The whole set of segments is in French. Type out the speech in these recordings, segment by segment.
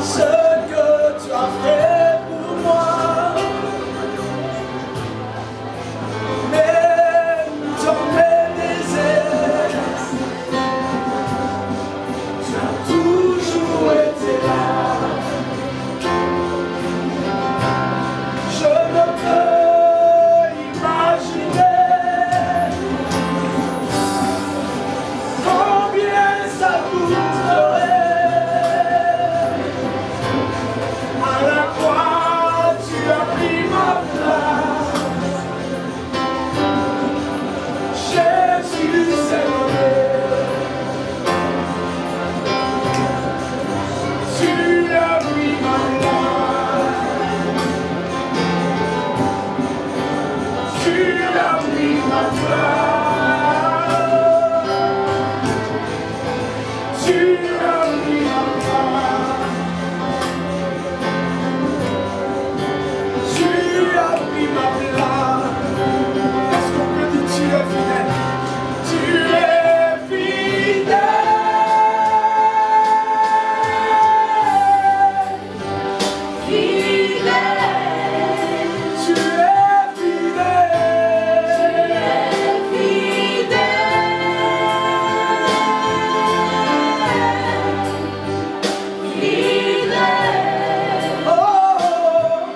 ce que tu as fait pour moi. Même dans mes déserts, tu as toujours été là. Je ne peux imaginer combien ça coûterait. À la croix, tu as pris ma place. Jésus s'est donné. Tu as pris ma place. Tu as pris ma place. Tu as pris ma place. Tu as pris ma place. Est-ce qu'on peut dire tu es fidèle? Tu es fidèle. Tu es Oh,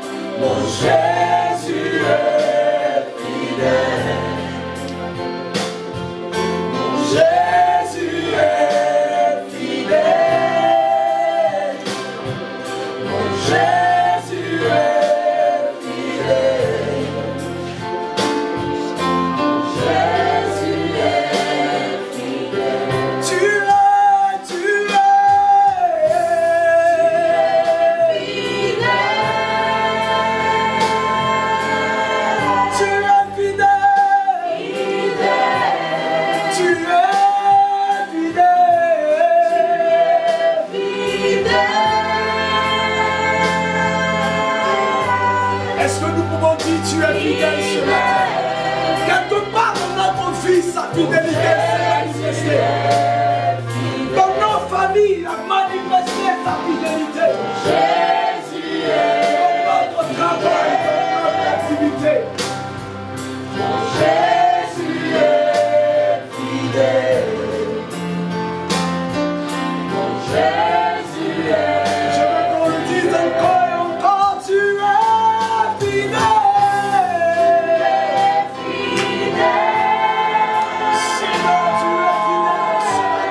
mon Jésus est fidèle. Mon Jésus est fidèle. Mon Jésus est fidèle. Jésus est fidèle. Tu es Est-ce que nous pouvons dire tu es fidèle ce matin? Quelque part dans notre vie, sa fidélité s'est manifestée. Dans nos familles, il a manifesté sa fidélité. Dans notre travail, dans notre activité. Mon Jésus est fidèle. Mon Jésus est. Je veux qu'on le dise encore et encore, tu es fidèle. Seigneur, tu es fidèle.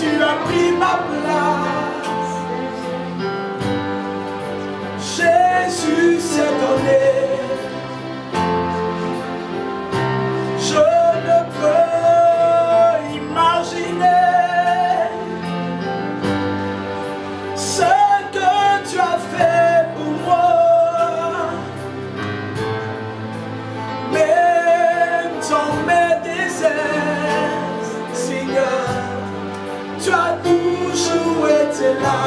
tu as pris ma place. Jésus s'est donné. Je ne peux imaginer ce que tu as fait pour moi. Même dans mes déserts, Seigneur, tu as toujours été là.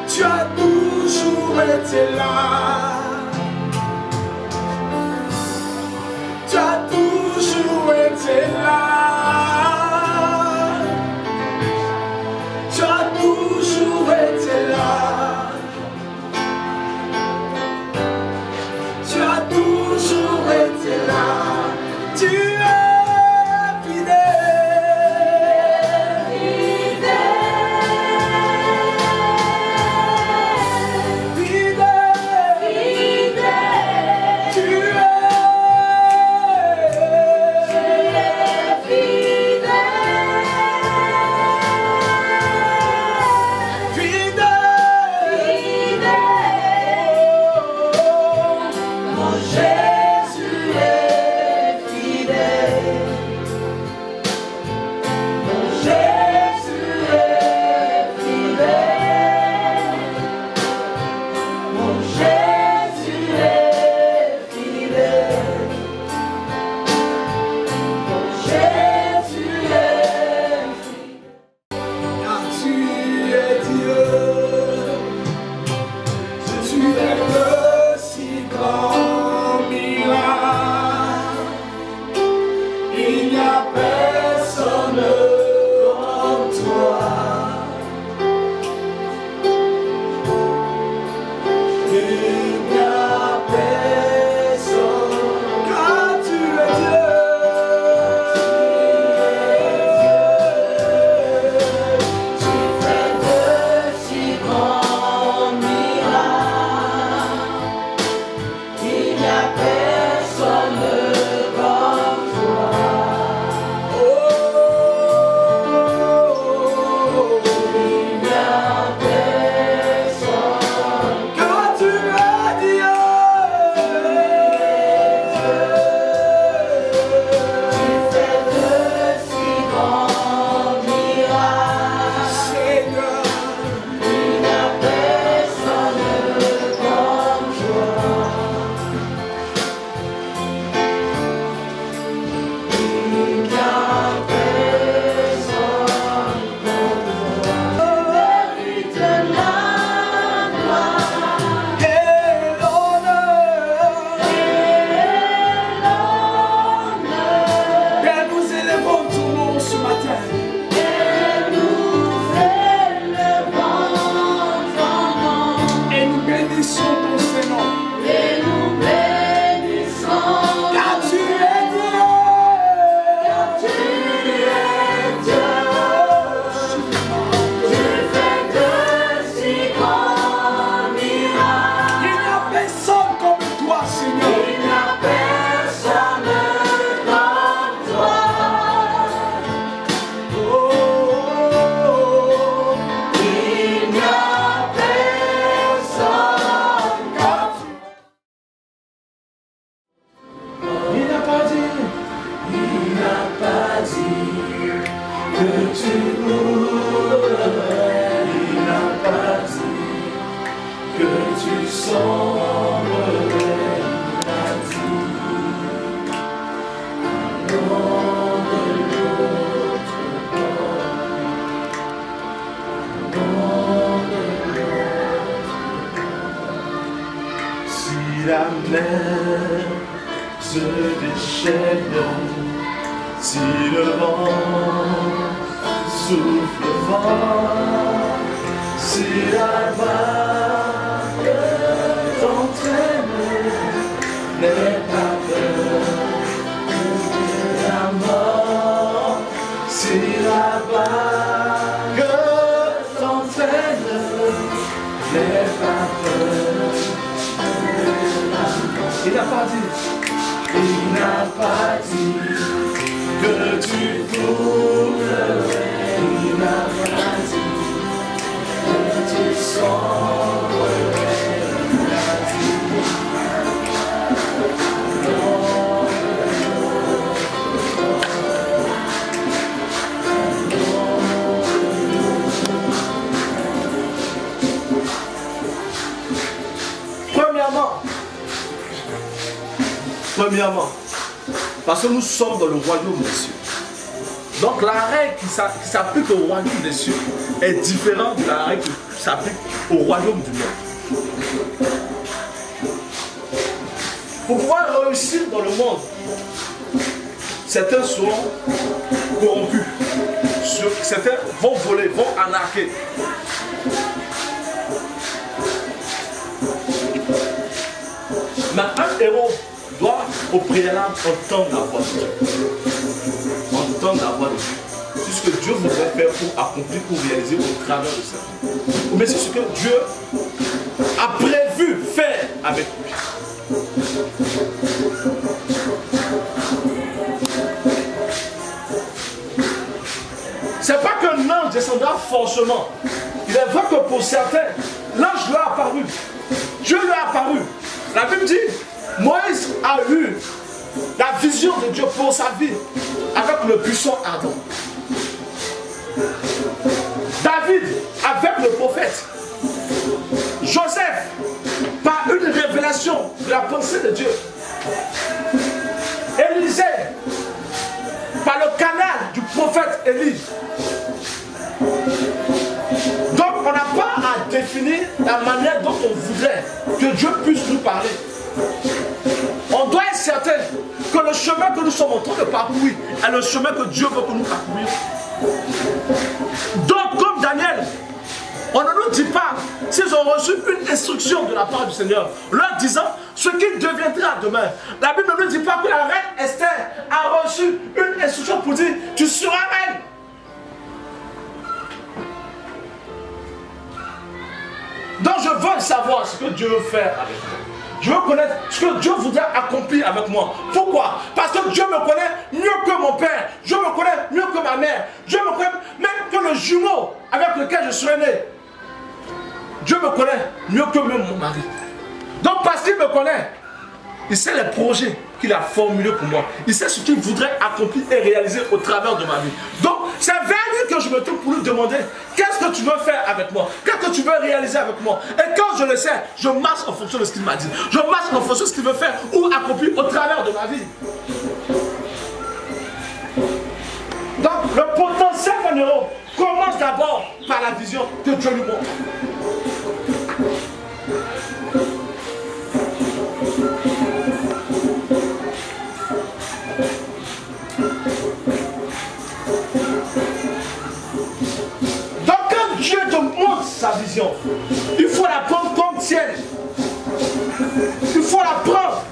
Tu as toujours été là. Tu as toujours été là. Tu as toujours été là. Tu as toujours été là. Tu es la mer se déchaîne, si le vent souffle fort, si la vague t'entraîne, n'aie pas peur de la mort, si la vague t'entraîne, n'aie pas peur. Il n'a pas dit que tu Premièrement, parce que nous sommes dans le royaume des cieux. Donc la règle qui s'applique au royaume des cieux est différente de la règle qui s'applique au royaume du monde. Pour pouvoir réussir dans le monde, certains seront corrompus, certains vont voler, vont arnaquer. Mais un héros doit au préalable entendre la voix de Dieu. Entendre la voix de Dieu. C'est ce que Dieu voudrait faire pour accomplir, pour réaliser au travers de sa vie. Mais c'est ce que Dieu a prévu faire avec lui. C'est pas qu'un ange descendra forcément. Il est vrai que pour certains, l'ange lui a apparu. Dieu lui a apparu. La Bible dit, Moïse a eu la vision de Dieu pour sa vie avec le buisson ardent. David avec le prophète. Joseph par une révélation de la pensée de Dieu. Élisée par le canal du prophète Élie. Donc on n'a pas à définir la manière dont on voudrait que Dieu puisse nous parler. On doit être certain que le chemin que nous sommes en train de parcourir est le chemin que Dieu veut que nous parcourions. Donc comme Daniel, on ne nous dit pas s'ils ont reçu une instruction de la part du Seigneur, leur disant ce qu'il deviendra demain. La Bible ne nous dit pas que la reine Esther a reçu une instruction pour dire tu seras reine. Donc je veux savoir ce que Dieu veut faire avec moi. Je veux connaître ce que Dieu voudrait accomplir avec moi. Pourquoi? Parce que Dieu me connaît mieux que mon père. Dieu me connaît mieux que ma mère. Dieu me connaît même que le jumeau avec lequel je suis né. Dieu me connaît mieux que même mon mari. Donc parce qu'il me connaît, il sait les projets qu'il a formulés pour moi. Il sait ce qu'il voudrait accomplir et réaliser au travers de ma vie. Donc c'est vers lui que je me tourne pour lui demander qu'est-ce que tu veux faire avec moi? Qu'est-ce que tu veux réaliser avec moi? Et quand je le sais, je marche en fonction de ce qu'il m'a dit. Je marche en fonction de ce qu'il veut faire ou accomplir au travers de ma vie. Donc le potentiel d'un héros commence d'abord par la vision que Dieu lui montre. Donc quand Dieu te montre sa vision, il faut la prendre comme tienne. Il faut la prendre.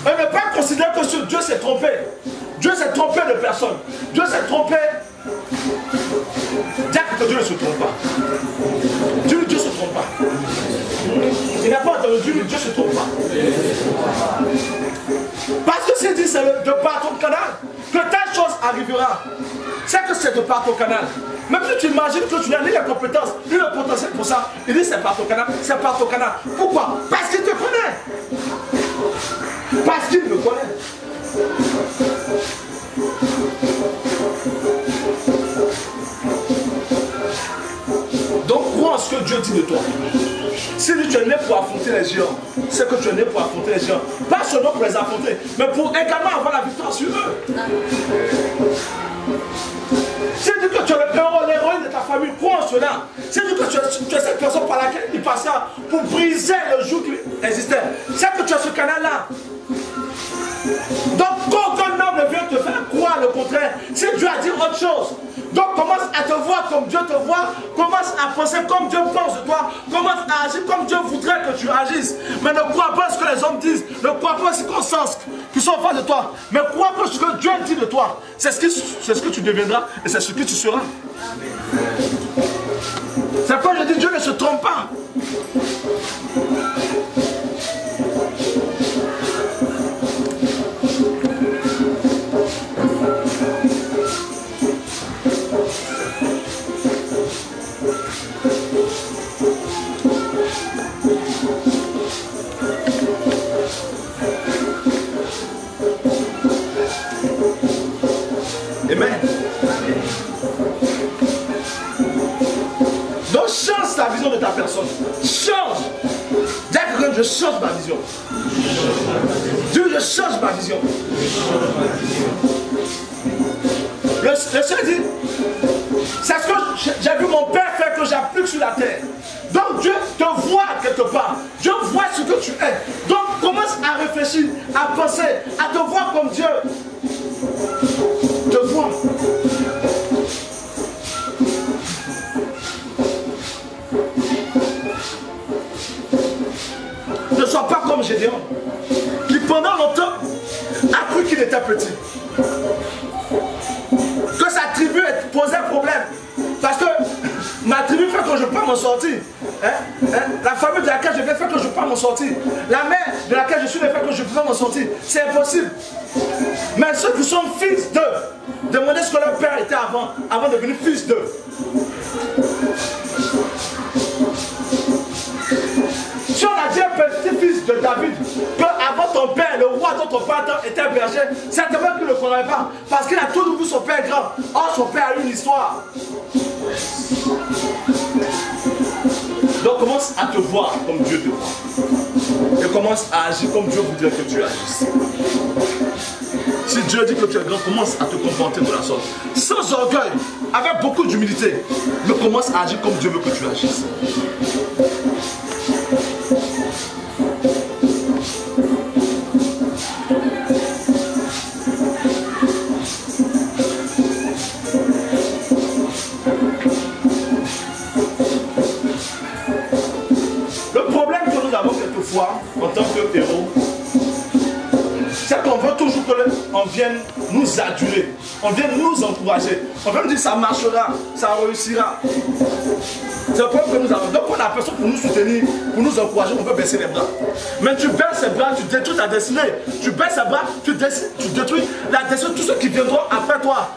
Et ne pas considérer que ce Dieu s'est trompé. Dieu s'est trompé de personne. Dieu s'est trompé. Dis que Dieu ne se trompe pas. Dieu ne se trompe pas. Il n'a pas entendu Dieu ne se trompe pas. Parce que c'est dit, c'est de par ton canal que telle chose arrivera. C'est que c'est de par ton canal. Même si tu imagines que tu n'as ni les compétences, ni le potentiel pour ça, il dit c'est par ton canal, c'est par ton canal. Pourquoi? Parce qu'il te connaît. Parce qu'il me connaît. Donc crois en ce que Dieu dit de toi. Si tu es né pour affronter les géants, c'est que tu es né pour affronter les géants. Pas seulement pour les affronter, mais pour également avoir la victoire sur eux. Si tu dis que tu es le héros, l'héroïne de ta famille, crois en cela. Si tu dis que tu es cette personne par laquelle il passera pour briser le joug qui existait, c'est que tu as ce canal-là. Donc quand aucun homme ne vient te faire croire le contraire, si Dieu a dit autre chose, donc commence à te voir comme Dieu te voit, commence à penser comme Dieu pense de toi, commence à agir comme Dieu voudrait que tu agisses. Mais ne crois pas ce que les hommes disent, ne crois pas aux circonstances qui sont en face de toi, mais crois pas ce que Dieu dit de toi. C'est ce que tu deviendras et c'est ce que tu seras. C'est pourquoi je dis Dieu ne se trompe pas. Amen. Donc change la vision de ta personne. Change. Dis à quelqu'un, je change ma vision. Dieu, je change ma vision. Le Seigneur dit, c'est ce que j'ai vu mon Père faire que j'applique sur la terre. Donc Dieu te voit quelque part. Dieu voit ce que tu es. Donc commence à réfléchir, à penser, à te voir comme Dieu te voit. Ne sois pas comme Gédéon, qui pendant longtemps a cru qu'il était petit. Que sa tribu posait problème. Parce que ma tribu fait que je ne peux pas m'en sortir. La famille de laquelle je viens fait que je ne peux pas m'en sortir. La mère de laquelle je suis fait que je ne peux pas m'en sortir. C'est impossible. Mais ceux qui sont fils d'eux, demandez ce que leur père était avant de devenir fils d'eux. Si on a dit un petit-fils de David, que avant ton père, le roi dont ton père était un berger, certainement qu'il ne le connaît pas, parce qu'il a toujours vu son père grand. Or, son père a eu une histoire. Donc, commence à te voir comme Dieu te voit. Et commence à agir comme Dieu voudrait que tu agisses. Si Dieu dit que tu es grand, commence à te comporter de la sorte. Sans orgueil, avec beaucoup d'humilité, mais commence à agir comme Dieu veut que tu agisses. En tant que héros, c'est qu'on veut toujours qu'on vienne nous aduler, on vienne nous encourager, on veut nous dire ça marchera, ça réussira. C'est le problème que nous avons. Donc on a personne pour nous soutenir, pour nous encourager, on peut baisser les bras. Mais tu baisses les bras, tu détruis ta destinée. Tu baisses les bras, tu détruis la destinée de tous ceux qui viendront après toi.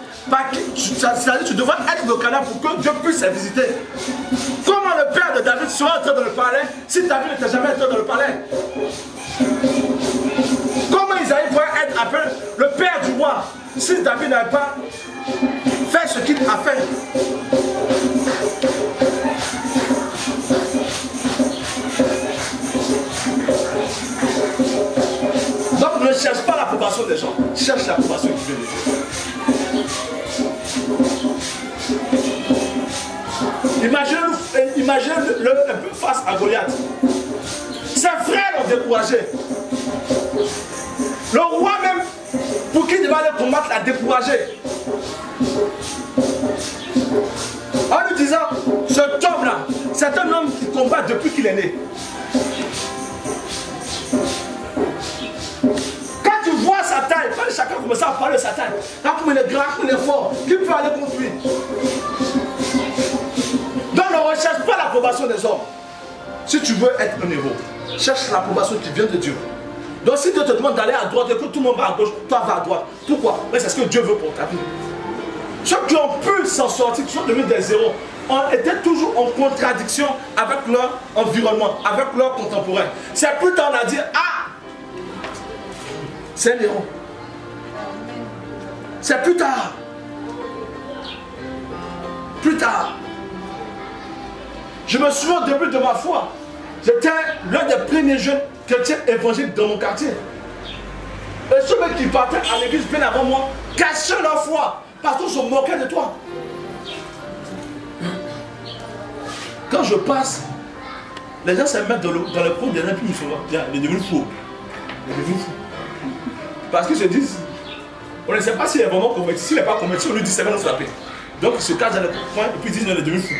C'est-à-dire tu devras être le canal pour que Dieu puisse les visiter. Comment le père de David sera entré dans le palais si David n'était jamais entré dans le palais? Comment Isaïe pourrait être appelé le père du roi si David n'avait pas fait ce qu'il a fait? Donc ne cherche pas l'approbation des gens, cherche l'approbation qui vient de Dieu. Imagine-le un peu face à Goliath. Ses frères l'ont découragé. Le roi même, pour qui il devait aller combattre, l'a découragé. En lui disant, cet homme-là, c'est un homme qui combat depuis qu'il est né. Quand tu vois sa taille, quand chacun commence à parler de sa taille, quand il est grand, il est fort, qui peut aller contre lui? Donc ne recherche pas l'approbation des hommes. Si tu veux être un héros, cherche l'approbation qui vient de Dieu. Donc si Dieu te demande d'aller à droite et que tout le monde va à gauche, toi va à droite. Pourquoi? C'est ce que Dieu veut pour ta vie. Ceux qui ont pu s'en sortir, qui sont devenus des héros, ont été toujours en contradiction avec leur environnement, avec leurs contemporains. C'est plus tard on a dit, ah, c'est un héros. C'est plus tard. Plus tard. Je me souviens au début de ma foi, j'étais l'un des premiers jeunes chrétiens évangéliques dans mon quartier. Et ceux qui partaient à l'église bien avant moi cachaient leur foi parce qu'ils se moquaient de toi. Quand je passe, les gens se mettent dans le coin des gens qui me font, il est devenu fou. Il est devenu fou. Parce qu'ils se disent, on ne sait pas s'il est vraiment converti. S'il n'est pas converti, on lui dit c'est va nous frapper. Donc ils se cachent dans le coin et puis ils disent il est devenu fou.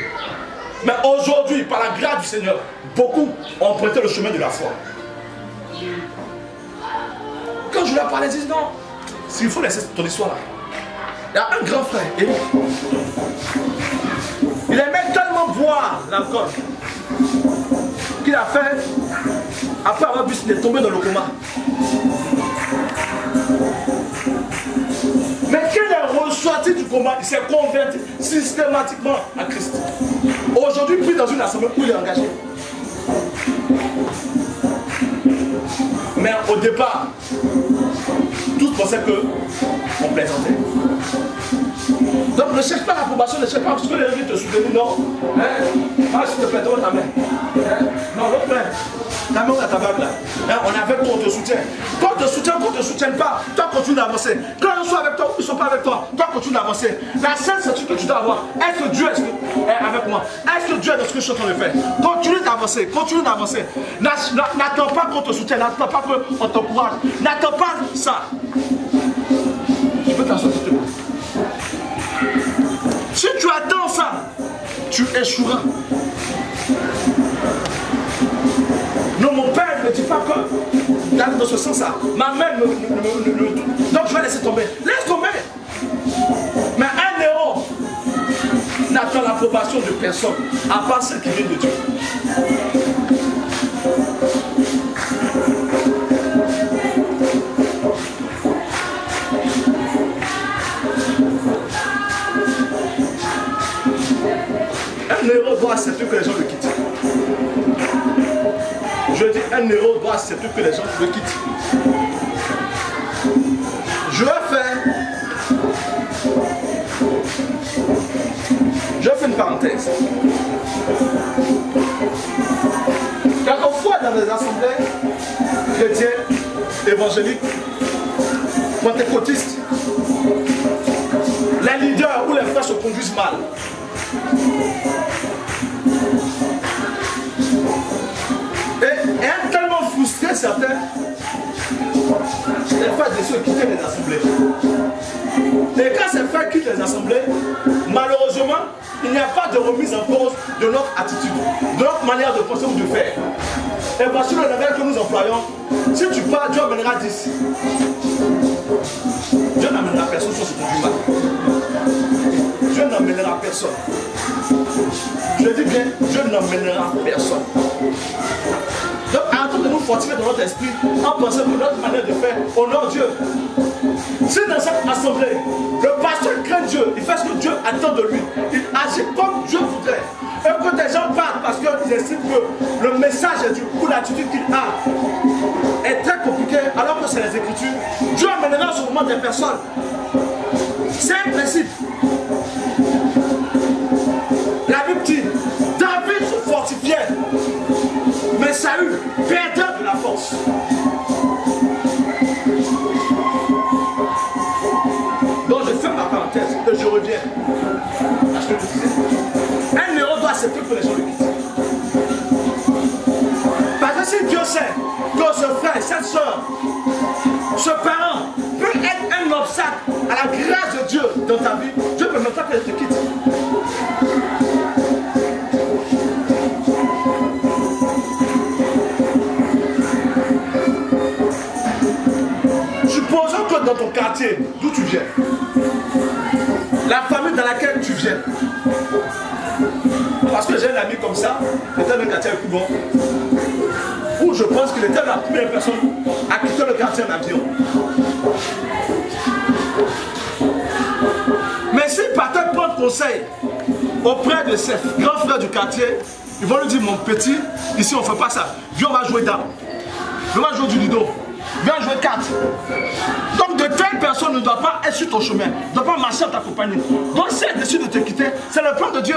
Mais aujourd'hui, par la grâce du Seigneur, beaucoup ont emprunté le chemin de la foi. Quand je leur parlais, ils disent non, s'il faut laisser ton histoire là. Il y a un grand frère, et il aimait tellement boire l'alcool qu'il a fait, après avoir bu, il est tombé dans le coma. Mais quand il est ressorti du coma, il s'est converti systématiquement à Christ. Aujourd'hui, pris dans une assemblée où il est engagé. Mais au départ, tous pensaient qu'on plaisantait. Donc ne cherche pas l'approbation, ne cherche pas parce que les gens te soutiennent. Non, hein? Ah, s'il te plaît, donne ta main. Hein? Non, l'autre main. La main à ta bague là. Hein, on est avec toi, on te soutient. Quand on te soutient, qu'on ne te soutienne pas, toi continue d'avancer. Quand ils sont avec toi ou ils ne sont pas avec toi, toi continue d'avancer. La seule certitude que tu dois avoir, est-ce que Dieu est avec moi? Est-ce que Dieu est dans ce que je suis en train de faire? Continue d'avancer, continue d'avancer. N'attends pas qu'on te soutienne, n'attends pas qu'on t'encourage. N'attends pas ça. Tu peux t'asseoir, s'il te plaît. Si tu attends ça, tu échoueras. Non, mon père ne me dit pas que d'aller dans ce sens-là. Ma mère donc je vais laisser tomber. Laisse tomber. Mais un héros n'attend l'approbation de personne, à part celle qui vient de Dieu. Un héros doit accepter que les gens le quittent. Je dis, un héros doit accepter que les gens le quittent. Je vais faire une parenthèse. Quelquefois dans les assemblées chrétiennes, évangéliques, pentecôtistes, les leaders ou les frères se conduisent mal. Et est tellement frustré certains, les frères de ceux qui quittent les assemblées. Et quand ces frères quittent les assemblées, malheureusement, il n'y a pas de remise en cause de notre attitude, de notre manière de penser ou de faire. Et voici le langage que nous employons. Si tu pars, Dieu amènera 10. Dieu n'amènera personne sur ce conduit mal. Dieu n'amènera personne. Je dis bien, Dieu n'emmènera personne. Donc arrêtons de nous fortifier dans notre esprit en pensant que notre manière de faire honore Dieu. Si dans cette assemblée, le pasteur craint Dieu, il fait ce que Dieu attend de lui, il agit comme Dieu voudrait. Et que des gens parlent parce qu'ils estiment que le message est Dieu ou l'attitude qu'il a est très compliqué alors que c'est les Écritures, Dieu amènera sur le moment des personnes. C'est un principe. La Bible dit, David se fortifiait, mais Saül perdait de la force. Donc je fais ma parenthèse et je reviens à ce que je disais. Un héros doit accepter que les gens le quittent. Parce que si Dieu sait que ce frère, cette soeur, ce parent peut être un obstacle à la grâce de Dieu dans ta vie, Dieu peut même pas qu'elle te quitte. Supposons que dans ton quartier, d'où tu viens, la famille dans laquelle tu viens, parce que j'ai un ami comme ça, il était dans un quartier plus bon, où je pense qu'il était la première personne à quitter le quartier en avion. Mais s'il partait prendre conseil auprès de ses grands frères du quartier, ils vont lui dire, mon petit, ici on ne fait pas ça, viens on va jouer dame, viens on va jouer du ludo. Viens jouer 4. Donc de telles personnes ne doivent pas être sur ton chemin, ne doivent pas marcher à t'accompagner. Donc si elles décident de te quitter, c'est le plan de Dieu.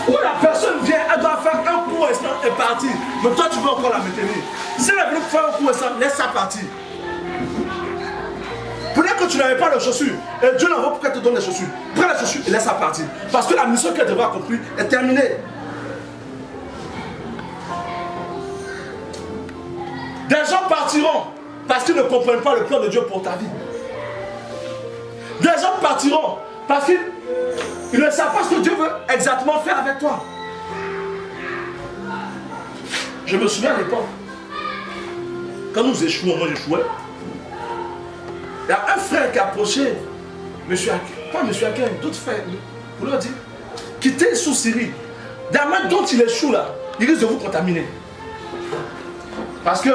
Où la personne vient, elle doit faire un coup instant et partir. Mais toi tu veux encore la maintenir. Si elle veut faire un coup instant, laisse-la partir. Peut-être que tu n'avais pas les chaussures et Dieu n'envoie pour qu'elle te donne les chaussures. Prends les chaussures et laisse-la partir. Parce que la mission qu'elle devrait accomplir est terminée. Des gens partiront parce qu'ils ne comprennent pas le plan de Dieu pour ta vie. Des gens partiront parce qu'ils ne savent pas ce que Dieu veut exactement faire avec toi. Je me souviens à l'époque, quand nous échouons, moi j'échouais. Il y a un frère qui a approché monsieur Akin, pas monsieur Akin, d'autres frères, pour leur dire, quittez sous Syrie. La main dont il échoue là, il risque de vous contaminer. Parce que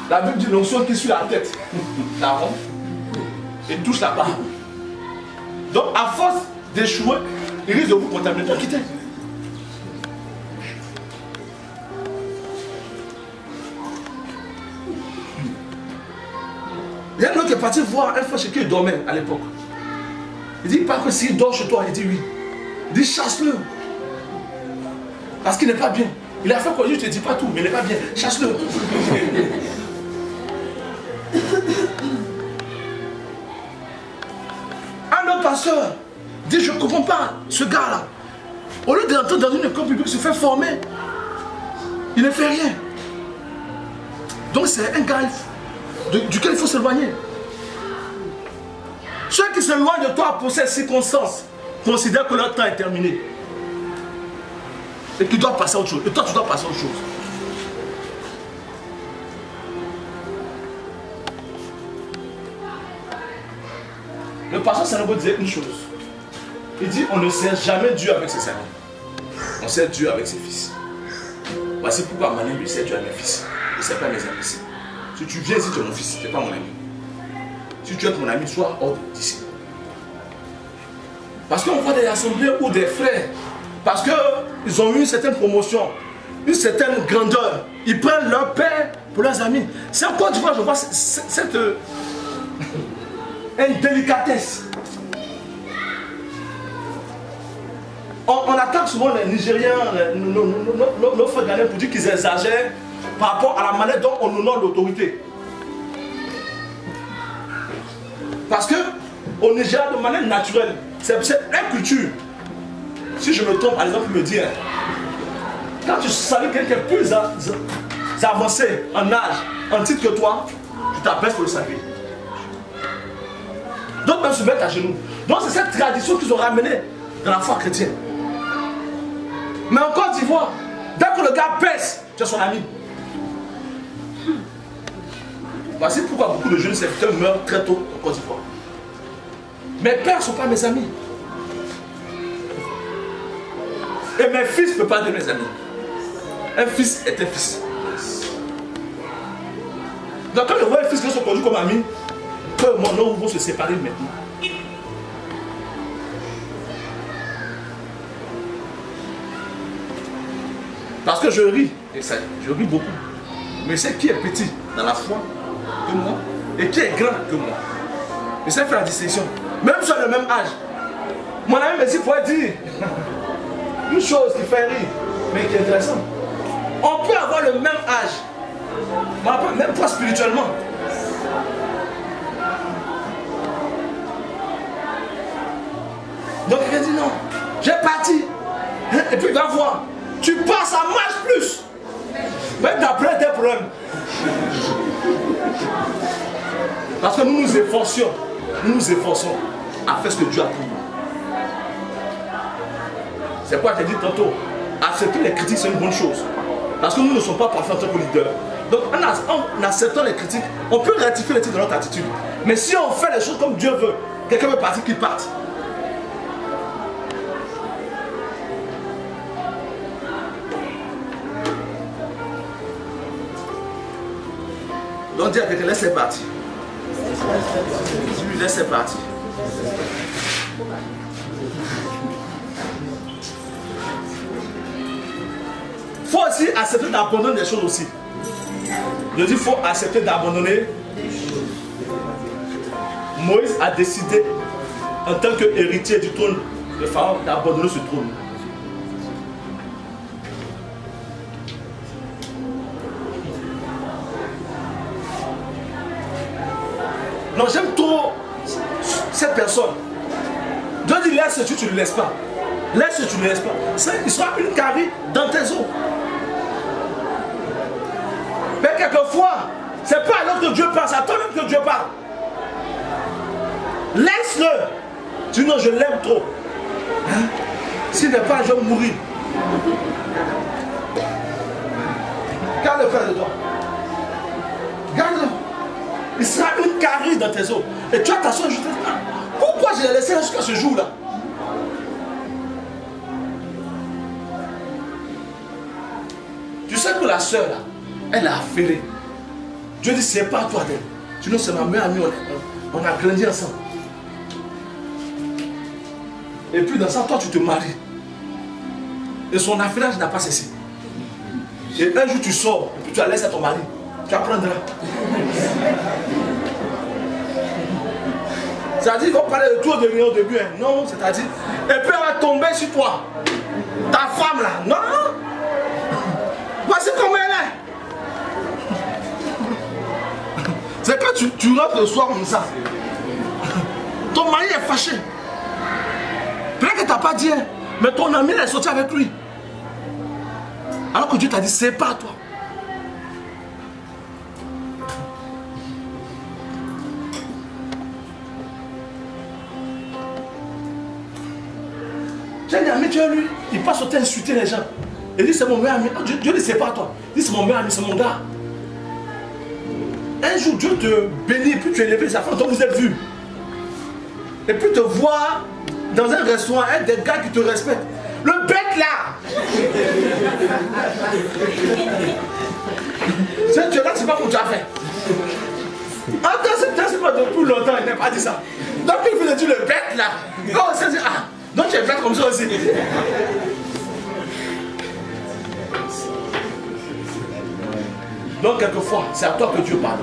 la Bible dit l'onction qui suit la tête, la rompt et touche la barre. Donc à force d'échouer, il risque de vous contaminer. Donc quittez. Il y a un autre qui est parti voir un frère chez qui il dormait à l'époque. Il dit, pas que s'il dort chez toi, il dit oui. Il dit, chasse-le. Parce qu'il n'est pas bien. Il a fait quoi? Je ne te dis pas tout, mais il n'est pas bien. Chasse-le. Un autre pasteur dit, je ne comprends pas ce gars-là. Au lieu d'entrer dans une école publique, se fait former. Il ne fait rien. Donc c'est un gars duquel il faut s'éloigner. Ceux qui s'éloignent de toi pour ces circonstances considèrent que leur temps est terminé. Et qu'ils doivent passer à autre chose. Et toi, tu dois passer à autre chose. Le pasteur Sanogo disait une chose. Il dit, on ne sert jamais Dieu avec ses amis. On sert Dieu avec ses fils. Voici pourquoi Mané lui sert Dieu à mes fils. Il ne sert pas à mes amis ici. Si tu viens ici, tu es mon fils, tu n'es pas mon ami. Si tu es mon ami, sois hors d'ici. Parce qu'on voit des assemblées où des frères, parce qu'ils ont eu une certaine promotion, une certaine grandeur, ils prennent leur père pour leurs amis. C'est encore du fois, je vois cette indélicatesse. On attaque souvent les Nigériens, nos frères ghanéens pour dire qu'ils exagèrent par rapport à la manière dont on honore l'autorité. Parce que au Nigeria, de manière naturelle, c'est une culture. Si je me trompe, par exemple, me dire, quand tu salues quelqu'un plus avancé en âge, en titre que toi, tu t'abaisses pour le saluer. D'autres même se mettent à genoux. Donc c'est cette tradition qu'ils ont ramenée dans la foi chrétienne. Mais en Côte d'Ivoire, dès que le gars baisse, tu es son ami. Voici pourquoi beaucoup de jeunes serviteurs meurent très tôt en Côte d'Ivoire. Mes pères ne sont pas mes amis. Et mes fils ne peuvent pas être mes amis. Un fils est un fils. Donc quand je vois un fils qui se conduit comme ami, que mon nom vont se séparer maintenant. Parce que je ris, et ça, je ris beaucoup. Mais c'est qui est petit dans la foi que moi et qui est grand que moi. Et ça fait la distinction. Même sur le même âge. Mon ami Messi pourrait dire une chose qui fait rire, mais qui est intéressante. On peut avoir le même âge, même pas spirituellement. Donc il dit non, j'ai parti. Et puis il va voir. Tu passes, ça marche plus. Mais d'après tes problèmes. Parce que nous nous efforçons à faire ce que Dieu a pour nous. C'est pourquoi j'ai dit tantôt, accepter les critiques c'est une bonne chose. Parce que nous ne sommes pas parfaits en tant que leaders. Donc en acceptant les critiques, on peut rectifier les titres de notre attitude. Mais si on fait les choses comme Dieu veut, quelqu'un veut partir, qu'il parte. Donc dis à quelqu'un, laissez partir. Dis-lui, laissez partir. Il faut aussi accepter d'abandonner des choses aussi. Je dis, il faut accepter d'abandonner. Moïse a décidé, en tant qu'héritier du trône de Pharaon, d'abandonner ce trône. Non, j'aime trop cette personne. Dieu dit laisse tu ne le laisses pas. Laisse tu ne le laisses pas. Il sera une carie dans tes os. Mais quelquefois, c'est pas alors que Dieu parle, c'est à toi-même que Dieu parle. Laisse-le. Tu dis non, je l'aime trop. Hein? S'il n'est pas, je vais mourir. Garde-le près de toi. Garde-le. Il sera une carie dans tes os. Et tu as ta soeur, je te dis, pourquoi je l'ai laissé jusqu'à ce jour-là? Tu sais que la soeur, là, elle a affairé. Dieu dit, c'est pas toi d'elle. Tu nous, c'est ma meilleure amie, on a grandi ensemble. Et puis dans ça, toi, tu te maries. Et son affairage n'a pas cessé. Et un jour, tu sors, et puis tu la laisses à ton mari. Tu apprendras. C'est-à-dire qu'ils vont parler de tout de rien au début. Hein. Non, c'est-à-dire. Et puis elle va tomber sur toi. Ta femme là. Non, non. Voici comment elle est. C'est quand tu rentres le soir comme ça. Ton mari est fâché. Peut-être que tu n'as pas dit, hein, mais ton ami est sorti avec lui. Alors que Dieu t'a dit, c'est pas toi. J'ai un ami, tu as lui, il passe au temps insulter les gens. Il dit, c'est mon meilleur ami. Dieu ne sait pas toi. Il dit, c'est mon meilleur ami, c'est mon gars. Un jour, Dieu te bénit, puis tu es élevé, ça fait longtemps que vous êtes vus. Et puis te voir dans un restaurant avec des gars qui te respectent. Le bête là. Tu es là, c'est pas comme tu as fait. Attends, c'est pas depuis longtemps, il n'a pas dit ça. Donc il veut dire le bête là. Oh, c'est ah, donc tu es bête comme ça aussi. Donc quelquefois, c'est à toi que Dieu parle.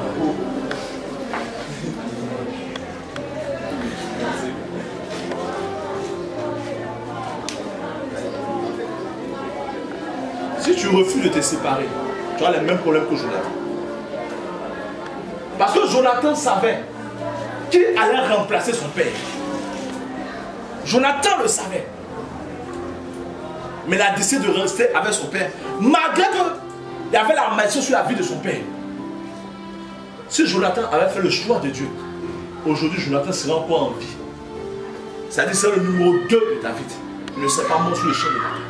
Si tu refuses de te séparer, tu as les mêmes problèmes que Jonathan. Parce que Jonathan savait qui allait remplacer son père. Jonathan le savait. Mais il a décidé de rester avec son père, malgré qu'il y avait la malédiction sur la vie de son père. Si Jonathan avait fait le choix de Dieu, aujourd'hui Jonathan serait encore en vie. C'est-à-dire c'est le numéro 2 de David. Il ne serait pas mort sur le champ de bataille.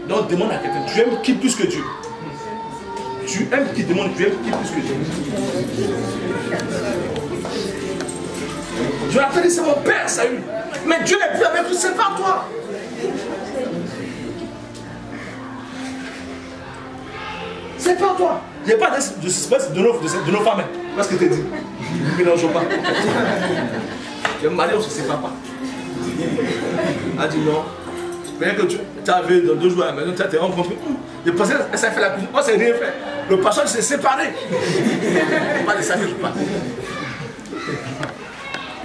Donc demande à quelqu'un, tu aimes qui plus que Dieu? Tu aimes qui demande, tu aimes qui plus que Dieu? Jonathan dit, c'est mon père, Saül. Mais Dieu n'est plus avec lui, c'est pas toi. C'est pas toi. Il n'y a pas de suspense de nos femmes. Parce que tu dis. Ne mélangeons pas. Tu es marié, on ne se sépare pas. Elle dit non. Bien que tu avais dans 2 jours à la maison, tu as été rencontré. Le pasteur, ça fait la cuisine. Oh, c'est rien fait. Le pasteur s'est séparé. C'est pas de ça que je parle.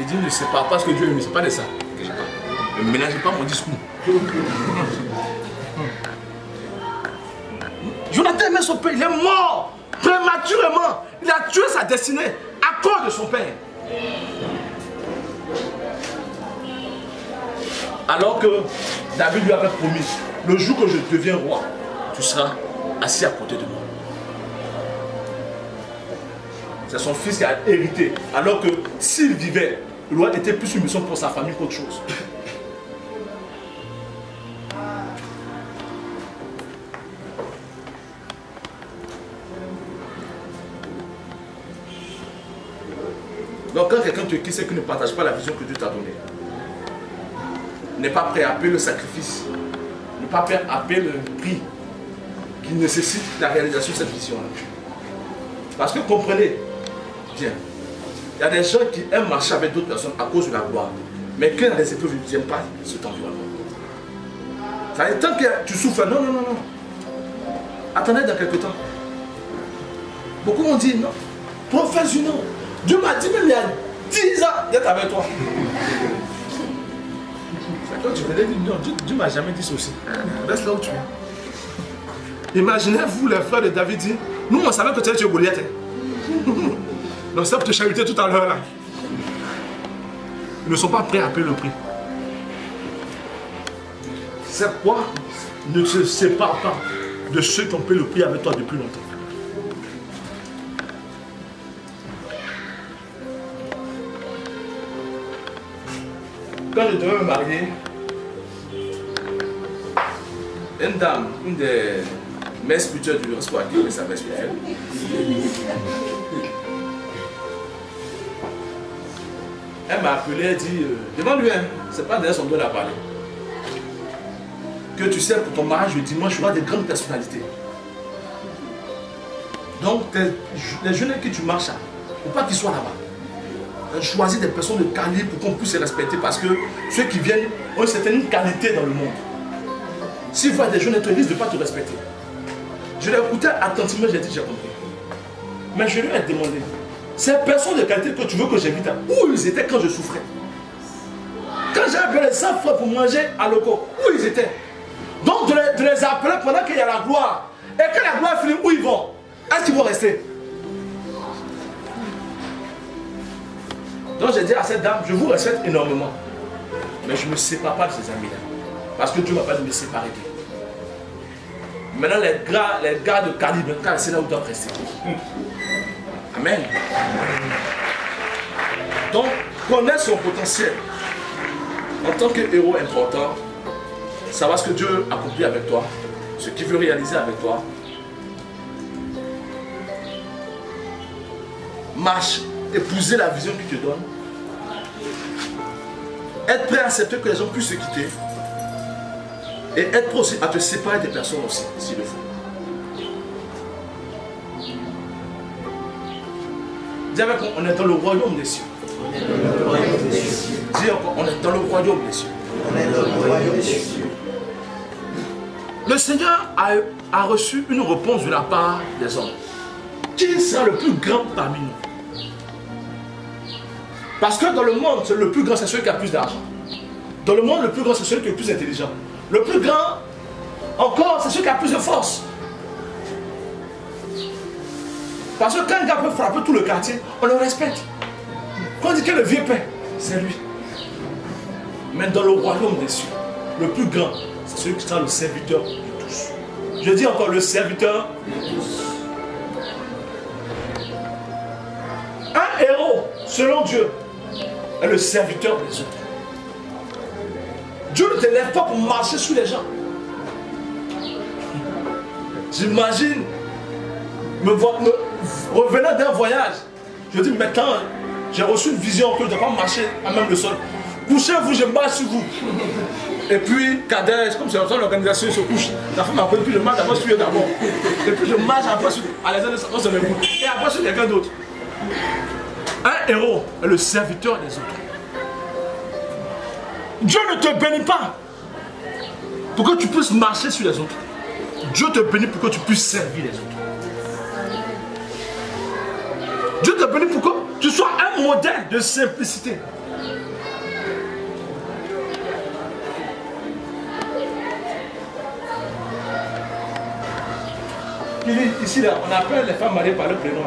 Il dit ne sépare pas parce que Dieu aime. C'est pas de ça que je parle. Ne ménagez pas mon discours. Jonathan aimait son père. Il est mort prématurément. Il a tué sa destinée à cause de son père. Alors que David lui avait promis, le jour que je deviens roi, tu seras assis à côté de moi. C'est son fils qui a hérité. Alors que s'il vivait, le roi était plus une mission pour sa famille qu'autre chose. Donc quand quelqu'un te quitte, c'est qu'il ne partage pas la vision que Dieu t'a donnée. N'est pas prêt à payer le sacrifice, n'est pas prêt à payer le prix qui nécessite la réalisation de cette vision-là. Parce que comprenez bien, il y a des gens qui aiment marcher avec d'autres personnes à cause de la gloire, mais quand il y a des épreuves, ils n'aiment pas cet environnement. Ça veut dire, tant que tu souffres, non, non, non, non. Attendez dans quelques temps. Beaucoup ont dit non, professe non. Dieu m'a dit même il y a 10 ans d'être avec toi. Quand tu venais dire non, Dieu ne m'a jamais dit ceci. Reste là où tu es. Imaginez-vous les frères de David dire, nous on savait que tu es Goliath. Donc ça pour te chahuter tout à l'heure là. Ils ne sont pas prêts à payer le prix. C'est quoi? Ne se sépare pas de ceux qui ont payé le prix avec toi depuis longtemps. Quand je devais me marier, une dame, une des mères spirituelles du Roscoe, qui est sa mère spirituelle, elle m'a appelé, elle dit, demande-lui, hein, c'est pas derrière son dos à parler. Que tu sais, pour ton mariage le dimanche, tu auras des grandes personnalités. Donc, les jeunes avec qui tu marches, il ne faut pas qu'ils soient là-bas. Choisis des personnes de qualité pour qu'on puisse les respecter parce que ceux qui viennent ont une certaine qualité dans le monde. S'ils voient des jeunes, ils risquent de ne pas te respecter. Je l'ai écouté attentivement, j'ai dit, j'ai compris. Mais je lui ai demandé, Ces personnes de qualité que tu veux que j'invite, où ils étaient quand je souffrais? Quand j'ai appelé les 100 francs pour manger à Loco, où ils étaient? Donc de les appeler pendant qu'il y a la gloire. Et quand la gloire finit, où ils vont? Est-ce qu'ils vont rester? Donc j'ai dit à cette dame, je vous respecte énormément. Mais je ne me sépare pas de ces amis-là. Parce que Dieu ne m'a pas dit de me séparer d'eux. Maintenant les gars de calibre, c'est là où ils doivent rester. Amen. Donc, connaître son potentiel en tant que héros important, savoir ce que Dieu accomplit avec toi, ce qu'il veut réaliser avec toi. Marche, épouser la vision qu'il te donne. Être prêt à accepter que les gens puissent se quitter. Et être prêt aussi à te séparer des personnes aussi, s'il le faut. Dis avec moi, on est dans le royaume des cieux. On est dans le royaume des cieux. Dis encore, on est dans le royaume des cieux. On est dans le royaume des cieux. Le Seigneur a reçu une réponse de la part des hommes. Qui sera le plus grand parmi nous? Parce que dans le monde, le plus grand, c'est celui qui a plus d'argent. Dans le monde, le plus grand, c'est celui qui est le plus intelligent. Le plus grand, encore, c'est celui qui a plus de force. Parce que quand un gars peut frapper tout le quartier, on le respecte. Quand on dit que le vieux père, c'est lui. Mais dans le royaume des cieux, le plus grand, c'est celui qui sera le serviteur de tous. Je dis encore le serviteur de tous. Un héros, selon Dieu, est le serviteur des autres. Dieu ne te lève pas pour marcher sur les gens. J'imagine revenant d'un voyage, je dis maintenant, j'ai reçu une vision que je ne dois pas marcher à même le sol. Couchez-vous, je marche sur vous. Et puis, Kadesh, comme c'est l'organisation, se couche. La femme m'appelle, puis je marche d'abord sur eux d'abord. Et puis je marche après sur Alexandre, et après sur quelqu'un d'autre. Un héros est le serviteur des autres. Dieu ne te bénit pas pour que tu puisses marcher sur les autres. Dieu te bénit pour que tu puisses servir les autres. Dieu te bénit pour que tu sois un modèle de simplicité. Ici, là, on appelle les femmes mariées par le prénom.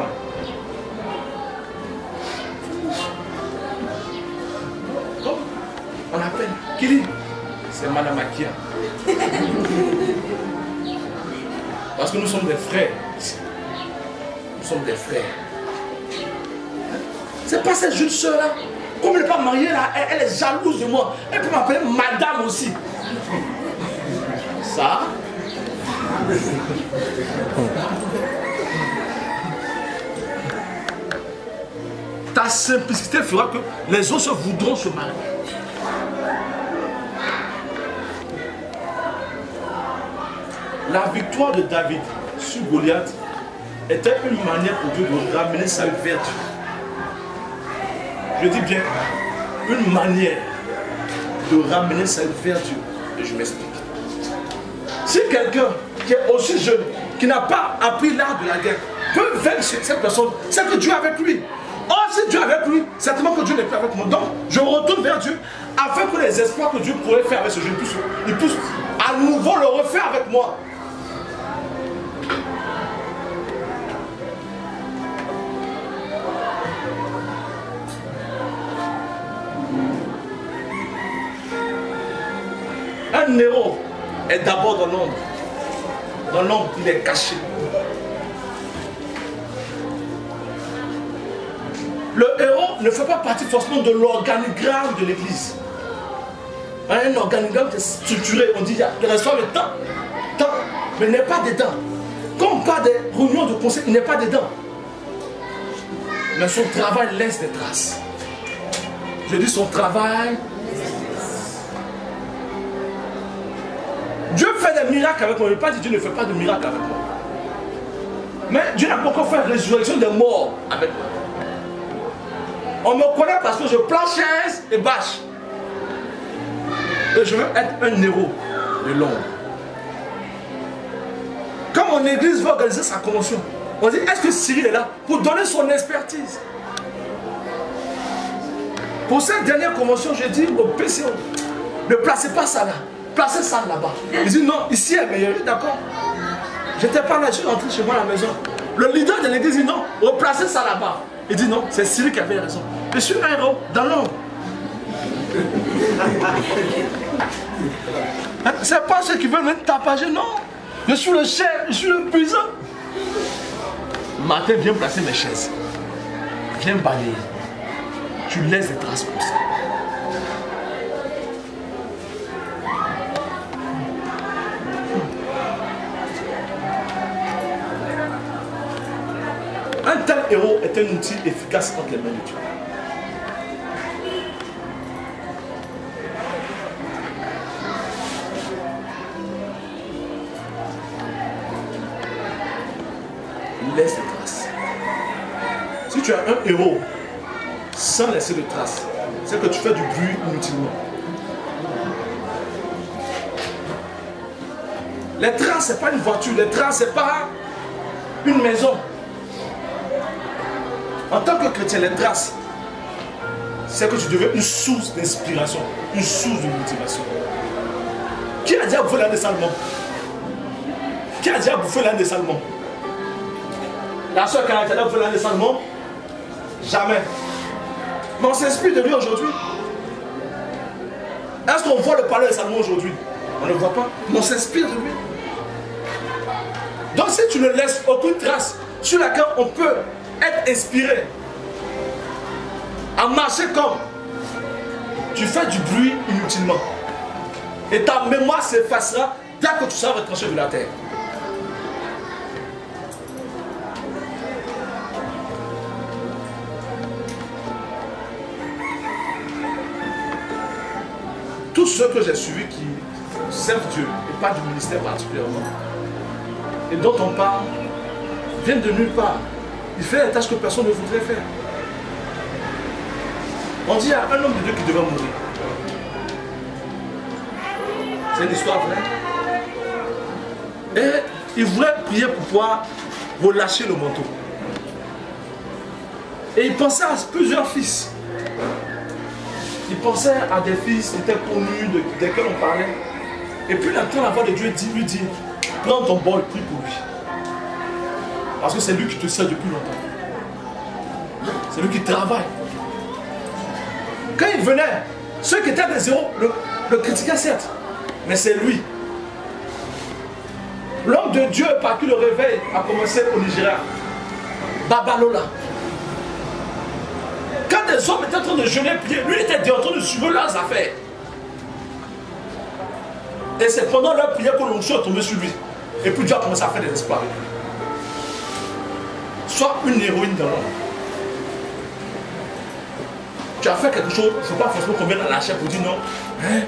On appelle Kili. C'est Madame Akia. Parce que nous sommes des frères. Nous sommes des frères. C'est pas cette jeune soeur-là. Comme elle n'est pas mariée, là, elle est jalouse de moi. Elle peut m'appeler Madame aussi. Ça. Ta simplicité fera que les autres voudront se marier. La victoire de David sur Goliath était une manière pour Dieu de ramener sa vertu. Je dis bien, une manière de ramener sa vertu. Et je m'explique. Si quelqu'un qui est aussi jeune, qui n'a pas appris l'art de la guerre, peut vaincre cette personne, c'est que Dieu est avec lui. Or, si Dieu est avec lui, certainement que Dieu n'est plus avec moi. Donc, je retourne vers Dieu afin que les espoirs que Dieu pourrait faire avec ce jeune, il puisse à nouveau le refaire avec moi. Un héros est d'abord dans l'ombre. Dans l'ombre, il est caché. Le héros ne fait pas partie forcément de l'organigramme de l'église. Un organigramme structuré, on dit, il reste le temps, mais il n'est pas dedans. Quand on parle des réunions de conseil, il n'est pas dedans. Mais son travail laisse des traces. Je dis son travail. Dieu fait des miracles avec moi. Je ne veux pas dire que Dieu ne fait pas de miracles avec moi. Mais Dieu n'a pas encore fait la résurrection des morts avec moi. On me connaît parce que je planche et bâche. Et je veux être un héros de l'ombre. Quand mon église va organiser sa convention, on dit, est-ce que Cyril est là pour donner son expertise? Pour cette dernière convention, j'ai dit au PCO, ne placez pas ça là, placez ça là-bas. Il dit non, ici est meilleur. D'accord. J'étais pas là, je suis rentré chez moi à la maison. Le leader de l'église dit non, replacez ça là-bas. Il dit non, c'est Cyril qui avait raison. Je suis un héros dans l'ombre. Hein? C'est pas ceux qui veulent me tapager, non. Je suis le chef, je suis le puissant. Matin, viens placer mes chaises. Viens balayer. Tu laisses des traces comme ça. Un tel héros est un outil efficace entre les mains de Dieu. Il laisse des traces. Si tu as un héros sans laisser de traces, c'est que tu fais du bruit inutilement. Les traces, ce n'est pas une voiture, les traces, ce n'est pas une maison. En tant que chrétien, les traces, c'est que tu deviens une source d'inspiration, une source de motivation. Qui a dit à bouffer l'âne de Salomon? Qui a dit à bouffer l'âne de Salomon? La soeur qui a dit à bouffer l'âne de Salomon? Jamais. Mais on s'inspire de lui aujourd'hui. Est-ce qu'on voit le palais de Salomon aujourd'hui? On ne le voit pas, mais on s'inspire de lui. Donc si tu ne laisses aucune trace sur laquelle on peut être inspiré à marcher comme tu fais du bruit inutilement et ta mémoire s'effacera dès que tu seras retranché de la terre. Tous ceux que j'ai suivis qui servent Dieu et pas du ministère particulièrement et dont on parle viennent de nulle part. Il fait des tâches que personne ne voudrait faire. On dit à un homme de Dieu qui devait mourir. C'est une histoire vraie. Et il voulait prier pour pouvoir relâcher le manteau. Et il pensait à plusieurs fils. Il pensait à des fils qui étaient connus, desquels on parlait. Et puis il entend la voix de Dieu lui dit, prends ton bol, prie pour lui. Parce que c'est lui qui te sert depuis longtemps. C'est lui qui travaille. Quand il venait, ceux qui étaient des héros le critiquaient certes. Mais c'est lui. L'homme de Dieu par qui le réveil a commencé au Nigeria. Babalola. Quand des hommes étaient en train de jeûner, prier, lui était en train de suivre leurs affaires. Et c'est pendant leur prière que l'onction est tombée sur lui. Et puis Dieu a commencé à faire des exploits avec lui. Sois une héroïne dans l'ombre. Tu as fait quelque chose, il ne faut pas forcément qu'on vienne à la chair pour dire non. Hein?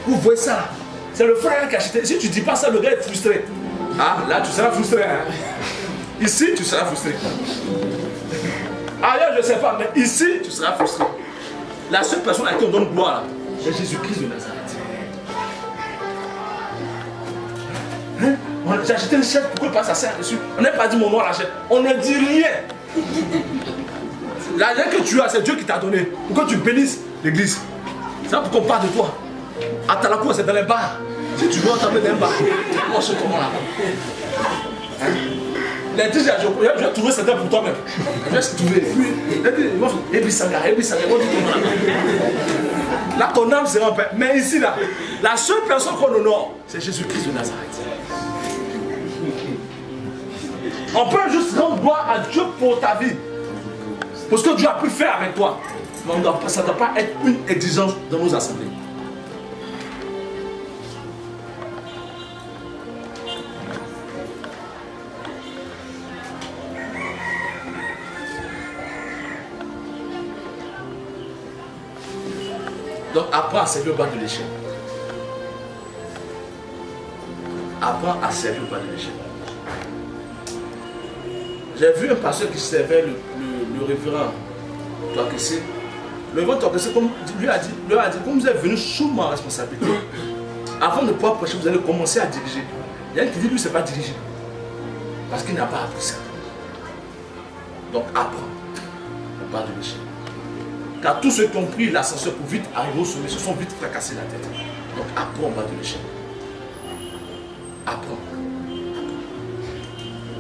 Vous voyez ça? C'est le frère qui a acheté. Si tu ne dis pas ça, le gars est frustré. Ah, là tu seras frustré. Hein? Ici, tu seras frustré. Ailleurs, je ne sais pas, mais ici, tu seras frustré. La seule personne à qui on donne gloire, c'est Jésus-Christ de Nazareth. Hein? J'ai acheté une chaise, pourquoi pas ça sert dessus? On n'a pas dit mon nom à la chaise. On ne dit rien. L'argent que tu as, c'est Dieu qui t'a donné. Pour que tu bénisses l'église. C'est pour qu'on parle de toi. À Talakou, c'est dans les bars. Si tu veux entendre dans les bars, moi je suis comment là. Hein? Les 10 jours, je vais trouver certains pour toi-même. Je vais se trouver. Et puis ça, là, ton âme sera en paix. Mais ici, là, la seule personne qu'on honore, c'est Jésus-Christ de Nazareth. On peut juste rendre gloire à Dieu pour ta vie. Pour ce que Dieu a pu faire avec toi. Mais ça ne doit pas être une exigence dans nos assemblées. Donc apprends à servir au bas de l'échelle. Apprends à servir au bas de l'échelle. J'ai vu un pasteur qui servait le révérend Toakessé. Le révérend Toakessé, comme lui a dit, comme vous êtes venu sous ma responsabilité, avant de pouvoir prêcher, vous allez commencer à diriger. Il y a un qui dit, lui, c'est pas diriger. Parce qu'il n'a pas appris ça. Donc apprends au bas de l'échelle. Car tous ceux qui ont pris l'ascenseur pour vite arriver au sommet se sont vite fracassés la tête. Donc apprends au bas de l'échelle. Apprends.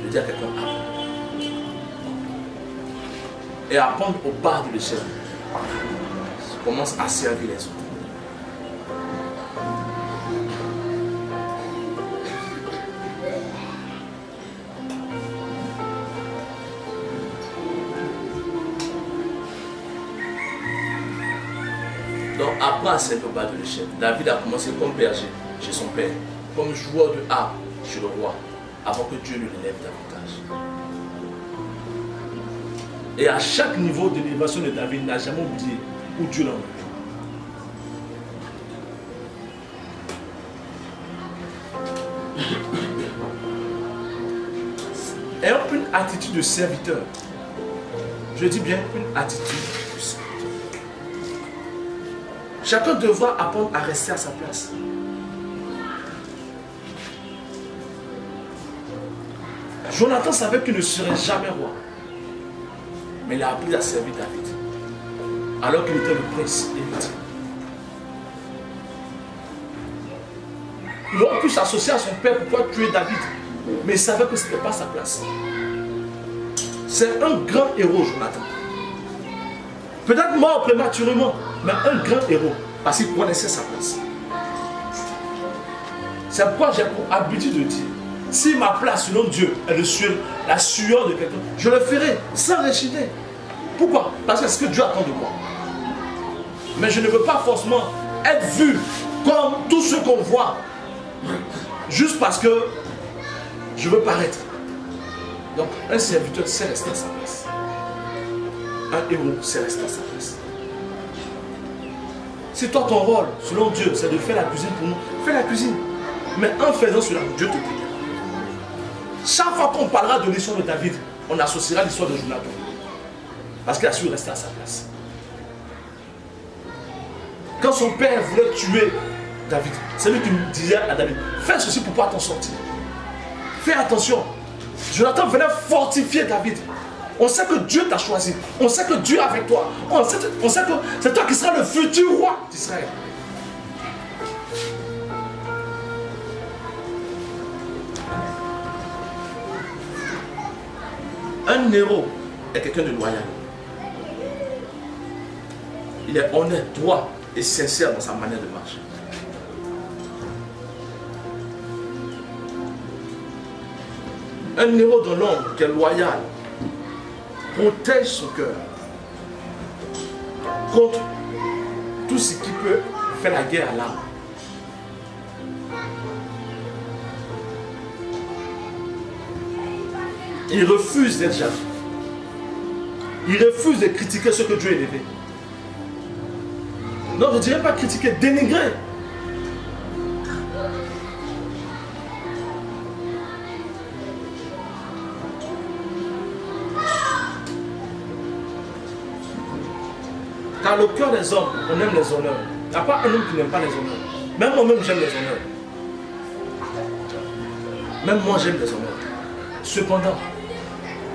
Je dis à quelqu'un, apprends. Et apprendre au bas de l'échelle. Commence à servir les autres. Donc apprends à servir au bas de l'échelle. David a commencé comme berger chez son père, comme joueur de harpe chez le roi, avant que Dieu ne l'élève davantage. Et à chaque niveau d'élévation de David, il n'a jamais oublié où Dieu l'a envoyé. Ayons une attitude de serviteur. Je dis bien une attitude de serviteur. Chacun devra apprendre à rester à sa place. Jonathan savait qu'il ne serait jamais roi. Mais il a appris à servir David. Alors qu'il était le prince héritier. Il aurait pu s'associer à son père pour pouvoir tuer David. Mais il savait que ce n'était pas sa place. C'est un grand héros, Jonathan. Peut-être mort prématurément, mais un grand héros. Parce qu'il connaissait sa place. C'est pourquoi j'ai pour habitude de dire, si ma place selon Dieu est de suivre la sueur de quelqu'un, je le ferai sans rechigner. Pourquoi? Parce que c'est ce que Dieu attend de moi. Mais je ne veux pas forcément être vu comme tous ceux qu'on voit. Juste parce que je veux paraître. Donc un serviteur sait rester à sa place. Un héros sait rester à sa place. Si toi ton rôle, selon Dieu, c'est de faire la cuisine pour nous, fais la cuisine. Mais en faisant cela, Dieu te guide. Chaque fois qu'on parlera de l'histoire de David, on associera l'histoire de Jonathan. Parce qu'il a su rester à sa place. Quand son père voulait tuer David, c'est lui qui disait à David, fais ceci pour pouvoir t'en sortir. Fais attention. Jonathan venait fortifier David. On sait que Dieu t'a choisi. On sait que Dieu est avec toi. On sait que c'est toi qui seras le futur roi d'Israël. Un héros est quelqu'un de loyal. Il est honnête, droit et sincère dans sa manière de marcher. Un héros de l'ombre qui est loyal protège son cœur contre tout ce qui peut faire la guerre à l'âme. Il refuse d'être jaloux. Il refuse de critiquer ce que Dieu a élevé. Non, je ne dirais pas critiquer, dénigrer. Car le cœur des hommes, on aime les honneurs. Il n'y a pas un homme qui n'aime pas les honneurs. Même moi-même, j'aime les honneurs. Même moi, j'aime les honneurs. Cependant,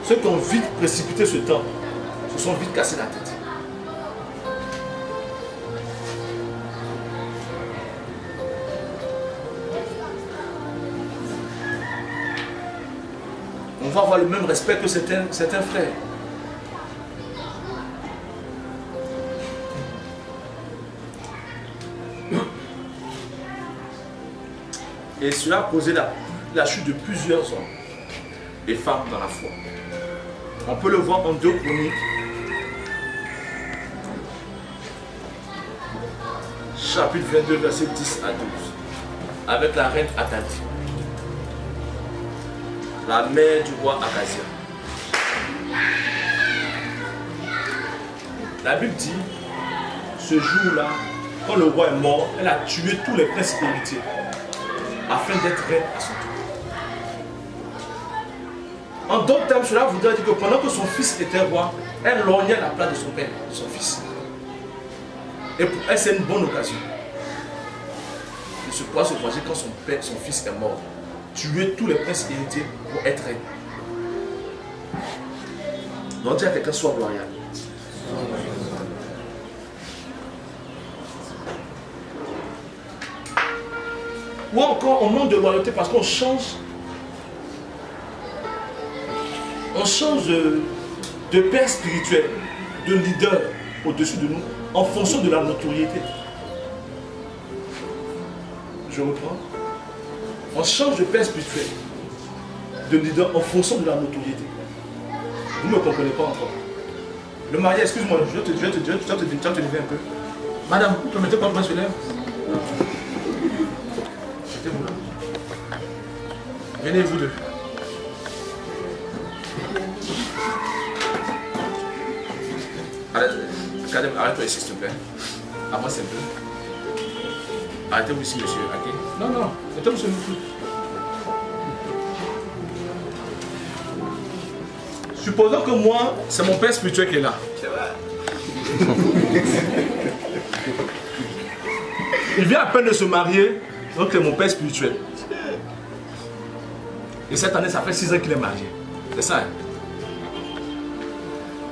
ceux qui ont vite précipité ce temps se sont vite cassés la tête. On va avoir le même respect que certains frères. Et cela a causé la chute de plusieurs hommes et femmes dans la foi. On peut le voir en 2 Chroniques, chapitre 22, verset 10 à 12, avec la reine Athalie, la mère du roi Akazia. La Bible dit, ce jour-là, quand le roi est mort, elle a tué tous les princes héritiers, afin d'être reine à son tour. En d'autres termes, cela voudrait dire que pendant que son fils était roi, elle lorgnait la place de son père, de son fils. Et pour elle, c'est une bonne occasion de se pouvoir se venger quand son fils est mort. Tuer tous les princes héritiers pour être reine. Donc dire à quelqu'un, sois loyal. ou encore on manque de loyauté parce qu'on change. On change de père spirituel, de leader au-dessus de nous, en fonction de la notoriété. Je reprends. On change de père spirituel, de leader en fonction de la notoriété. Vous ne me comprenez pas encore. Le mariage, excuse-moi, je vais te lever un peu. Madame, vous permettez qu'on prenne ce lèvre? Mettez-vous là. Venez vous deux. Arrête-toi ici, s'il te plaît. Avance un peu. Arrêtez-vous ici, monsieur. Okay? Non, non. Mettez-vous sur nous. Supposons que moi, c'est mon père spirituel qui est là. C'est vrai. Il vient à peine de se marier, donc c'est mon père spirituel. Et cette année, ça fait 6 ans qu'il est marié. C'est ça. Hein?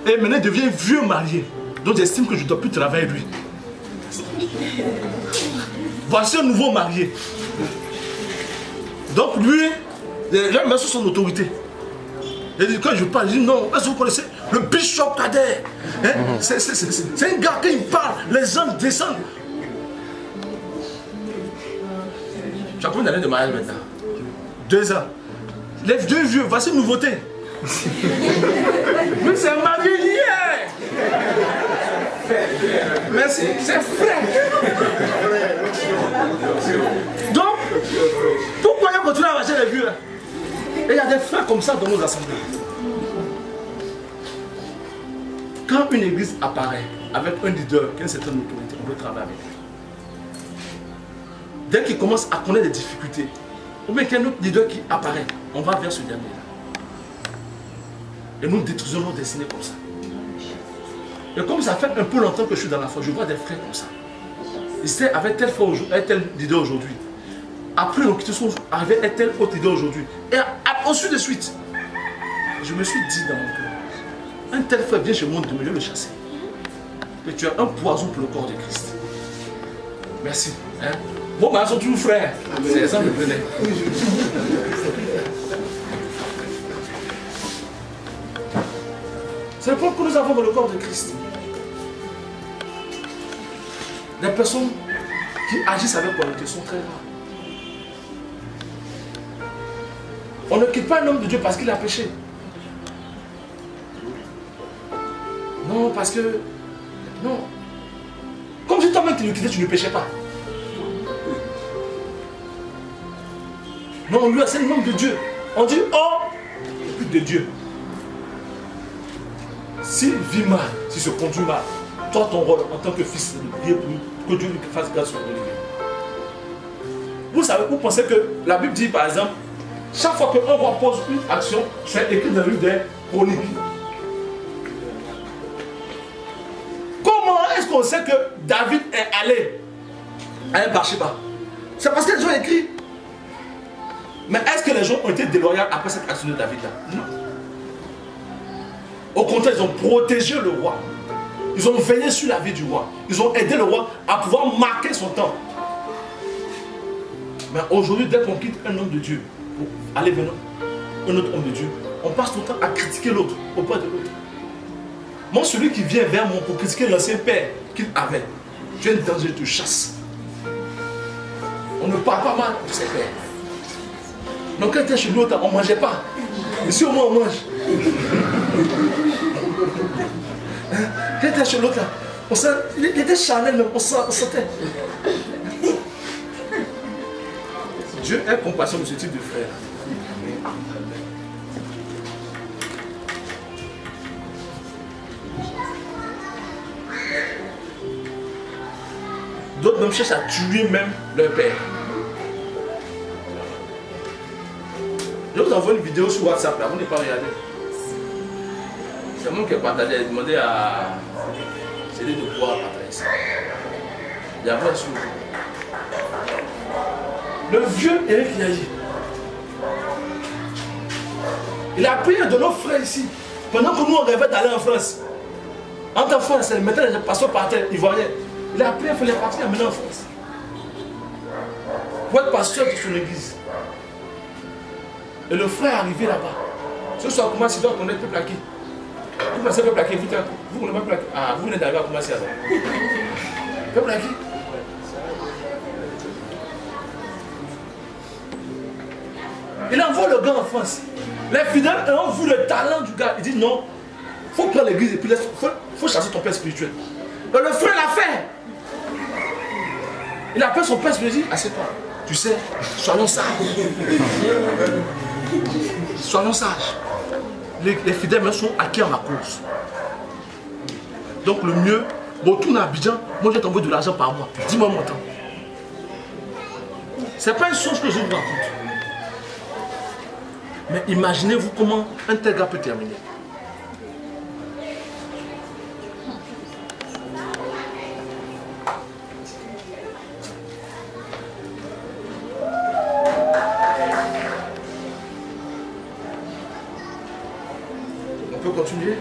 Et maintenant, il devient vieux marié. Donc j'estime que je ne dois plus travailler avec lui. Voici un nouveau marié. Donc lui, je mets sur son autorité. Et quand je parle, je dis non, est-ce que vous connaissez le Bishop Kader? Hein? C'est un gars qui me parle, les gens descendent. Tu as combien d'années de mariage maintenant? 2 ans. Les deux vieux, voici une nouveauté. Mais c'est marié hier. Merci, c'est frère. Donc, pourquoi il continue à marcher les vieux là? Et il y a des frères comme ça dans nos assemblées. Quand une église apparaît avec un leader qui a une certaine autorité, on veut travailler avec lui. Dès qu'il commence à connaître des difficultés, ou bien qu'il y a un autre leader qui apparaît, on va vers ce dernier-là. Et nous détruisons nos destinées comme ça. Et comme ça fait un peu longtemps que je suis dans la foi, je vois des frères comme ça. Ils étaient avec tel frère aujourd'hui, avec tel leader aujourd'hui. Après, donc, ils sont arrivés avec tel autre leader aujourd'hui. Et ensuite de suite, je me suis dit dans mon cœur, un tel frère vient chez moi, je vais le chasser. Et tu as un poison pour le corps de Christ. Merci. Hein? Bon, bah, ils sont toujours frères. C'est ça, me prenait. C'est le problème que nous avons dans le corps de Christ. Les personnes qui agissent avec volonté sont très rares. On ne quitte pas un homme de Dieu parce qu'il a péché. Non, parce que... Non. Comme si toi-même tu le quittais, tu ne péchais pas. Non, lui, c'est le nom de Dieu. On dit, oh, plus de Dieu. S'il vit mal, s'il se conduit mal, toi, ton rôle en tant que fils, c'est de prier pour lui, que Dieu lui fasse grâce sur lui. Vous savez, vous pensez que la Bible dit, par exemple, chaque fois qu'un roi pose une action, c'est écrit dans le livre des Chroniques. Comment est-ce qu'on sait que David est allé à un Bathsheba? C'est parce que les gens ont écrit. Mais est-ce que les gens ont été déloyaux après cette action de David-là? Non. Au contraire, ils ont protégé le roi. Ils ont veillé sur la vie du roi. Ils ont aidé le roi à pouvoir marquer son temps. Mais aujourd'hui, dès qu'on quitte un homme de Dieu pour aller vers un autre homme de Dieu, on passe tout le temps à critiquer l'autre, auprès de l'autre. Moi, celui qui vient vers moi pour critiquer l'ancien père qu'il avait, tu es un danger de chasse. On ne parle pas mal de ses pères. Donc quand tu es chez l'autre, on ne mangeait pas. Ici au moins on mange. Quand tu es chez l'autre, il était charnel même, on sentait. Dieu est compassion de ce type de frère. D'autres même cherchent à tuer même leur père. Je vous envoie une vidéo sur WhatsApp, là, vous n'avez pas regardé. C'est moi qui ai partagé, j'ai demandé à Céline de pouvoir partager ça. Il y a un sur le vieux Eric Yahi. Il a prié de nos frères ici. Pendant que nous on rêvait d'aller en France. En tant que France, il mettait les passeports par terre, ivoiriens. Il a prié, il fallait partir, il a mené en France. pour être pasteur de son église. Et le frère est arrivé là-bas. Ce soir, comment il doit connaître le plaqué. Vous pensez que le plaqué, vous connaissez pas le plaqué. Ah, vous venez d'arriver à commencer alors. Le plaqué. Il envoie le gars en France. Les fidèles ont vu le talent du gars. Il dit non, il faut prendre l'église et puis il faut chasser ton père spirituel. Et le frère l'a fait. Il appelle son père spirituel, il dit, assieds-toi. Tu sais, soyons sages. Soyons sages. Les fidèles sont acquis à ma cause. Donc le mieux, bon, tout à Abidjan, moi je vais t'envoyer de l'argent par mois. Dis-moi mon temps. Ce n'est pas une chose que je vous raconte. Mais imaginez-vous comment un tel gars peut terminer. On peut continuer?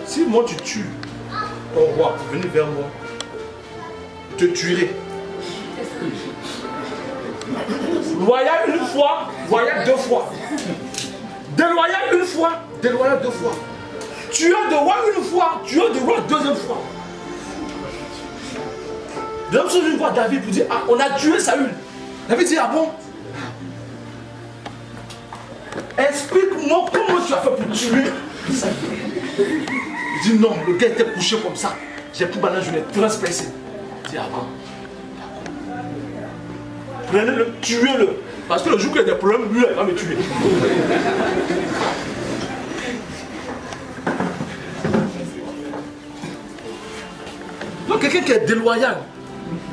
Si moi tu tues ton roi, venez vers moi, je te tuerai. Loyal une fois, loyal deux fois. Déloyal une fois, déloyal deux fois. Tueur de roi une fois, tueur de roi deuxième fois. De même chose une fois David pour dire, ah, on a tué Saül. David dit, ah bon? Explique-moi comment tu as fait pour tuer Saül. Il dit non, le gars était couché comme ça. J'ai pris maintenant, je l'ai transpercé. Il dit, ah bon? Prenez-le, tuez-le. Parce que le jour qu'il y a des problèmes, lui, il va me tuer. Donc quelqu'un qui est déloyal,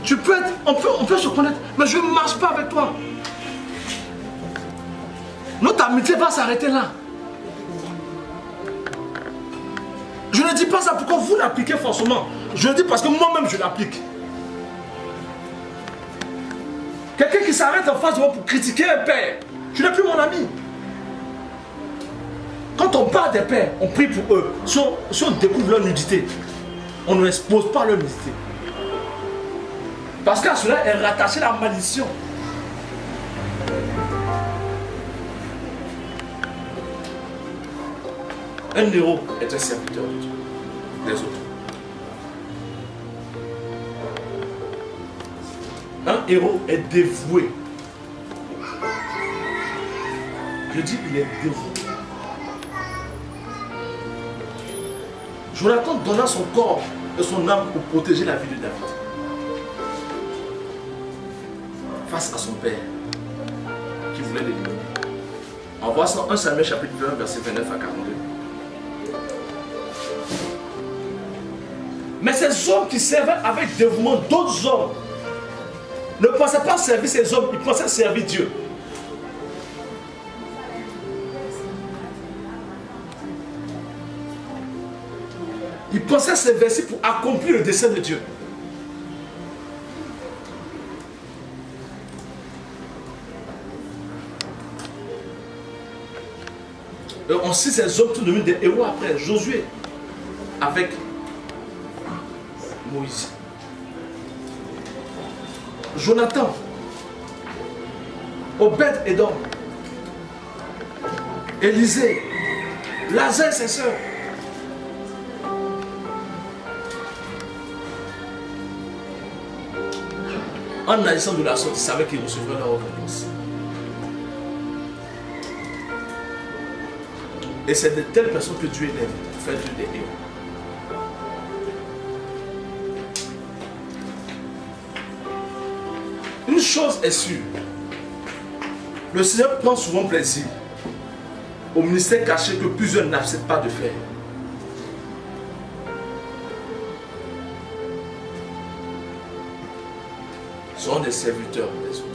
tu peux être, on peut se connaître, mais je ne marche pas avec toi. Notre amitié va s'arrêter là. Je ne dis pas ça pour que vous l'appliquez forcément. Je le dis parce que moi-même je l'applique. Quelqu'un qui s'arrête en face de moi pour critiquer un père, tu n'es plus mon ami. Quand on parle des pères, on prie pour eux. Si on découvre leur nudité, on ne expose pas leur nudité. Parce qu'à cela est rattachée la malédiction. Un héros est un serviteur de Dieu, des autres. Un héros est dévoué. Je dis il est dévoué. Jonathan donna son corps et son âme pour protéger la vie de David. Face à son père qui voulait l'éliminer. En voici 1 Samuel chapitre 1 verset 29 à 42. Mais ces hommes qui servaient avec dévouement d'autres hommes ne pensaient pas servir ces hommes, ils pensaient servir Dieu. Ils pensaient s'investir pour accomplir le dessein de Dieu. Et on sait ces hommes sont devenus des héros après. Josué avec Moïse. Jonathan, Obed-Edom, Élisée, Lazare, ses sœurs. En agissant de la sorte, ils savaient qu'ils recevraient leur récompense. Et c'est de telles personnes que Dieu élève pour faire Dieu des héros. Une chose est sûre, le Seigneur prend souvent plaisir au ministère caché que plusieurs n'acceptent pas de faire. Sont des serviteurs des autres.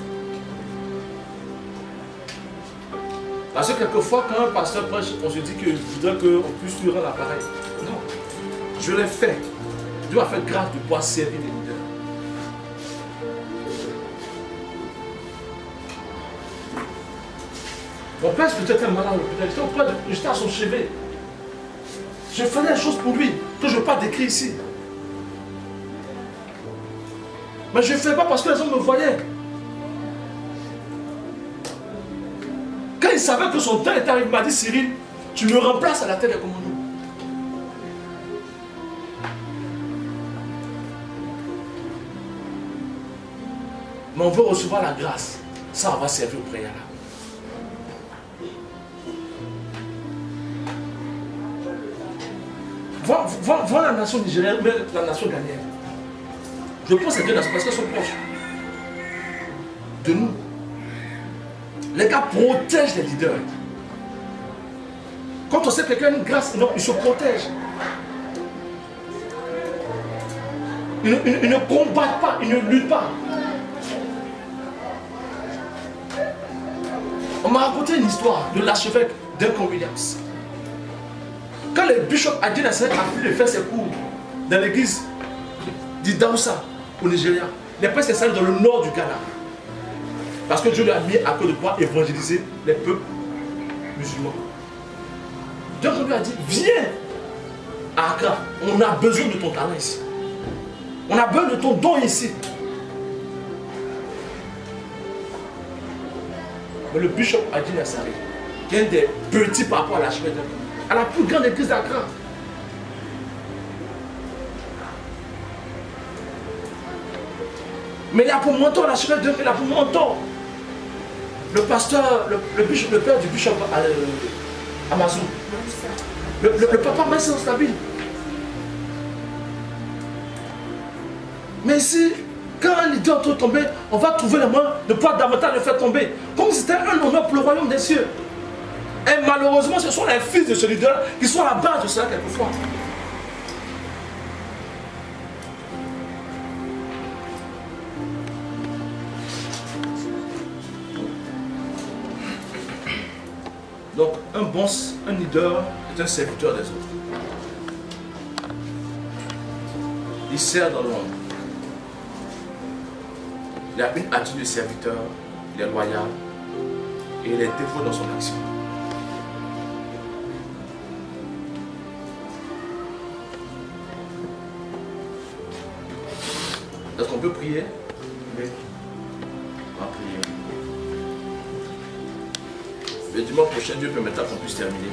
Parce que quelquefois, quand un pasteur prêche, on se dit qu'il voudrait qu'on puisse lui rendre l'appareil. Non, je l'ai fait. Dieu m'a fait grâce de pouvoir servir les leaders. Mon père peut-être un malade à l'hôpital. J'étais à son chevet. Je faisais des choses pour lui que je ne veux pas décrire ici. Mais je ne fais pas parce que les hommes me voyaient. Quand il savait que son temps était arrivé, il m'a dit, Cyril, tu me remplaces à la tête des commandos. Mais on veut recevoir la grâce. Ça, on va servir au préalable. Voilà la nation nigérienne, mais la nation ghanéenne. Je pense ces deux nations parce qu'elles sont proches de nous. Les gars protègent les leaders. Quand on sait que quelqu'un a une grâce, non, ils se protègent. Ils ne combattent pas, ils ne luttent pas. On m'a raconté une histoire de l'archevêque Duncan Williams. Quand le bishop Adjei Nasseret a pu faire ses cours dans l'église d'Idaoussa au Nigeria, les prêtres s'installent dans le nord du Ghana. Parce que Dieu lui a mis à cœur de pouvoir évangéliser les peuples musulmans. Donc on lui a dit, viens à Accra, on a besoin de ton talent ici. On a besoin de ton don ici. Mais le bishop Adjei Nasseret, qui est un des petits par rapport à l'archevêque, à la plus grande église d'Accra. Mais il a pour mentor l'archevêque, il a pour mentor le pasteur, le père du bishop Amazon. Le papa Messi Stabile. Mais ici, quand un leader doit tomber, on va trouver le moyen de pouvoir davantage le faire tomber. Comme si c'était un honneur pour le royaume des cieux. Et malheureusement, ce sont les fils de ce leader qui sont à la base de cela quelquefois. Donc, un leader est un serviteur des autres. Il sert dans l'ombre. Il a une attitude de serviteur, il est loyal et il est dévoué dans son action. Est-ce qu'on peut prier? Oui. On va prier. Le dimanche prochain, Dieu permettra qu'on puisse terminer.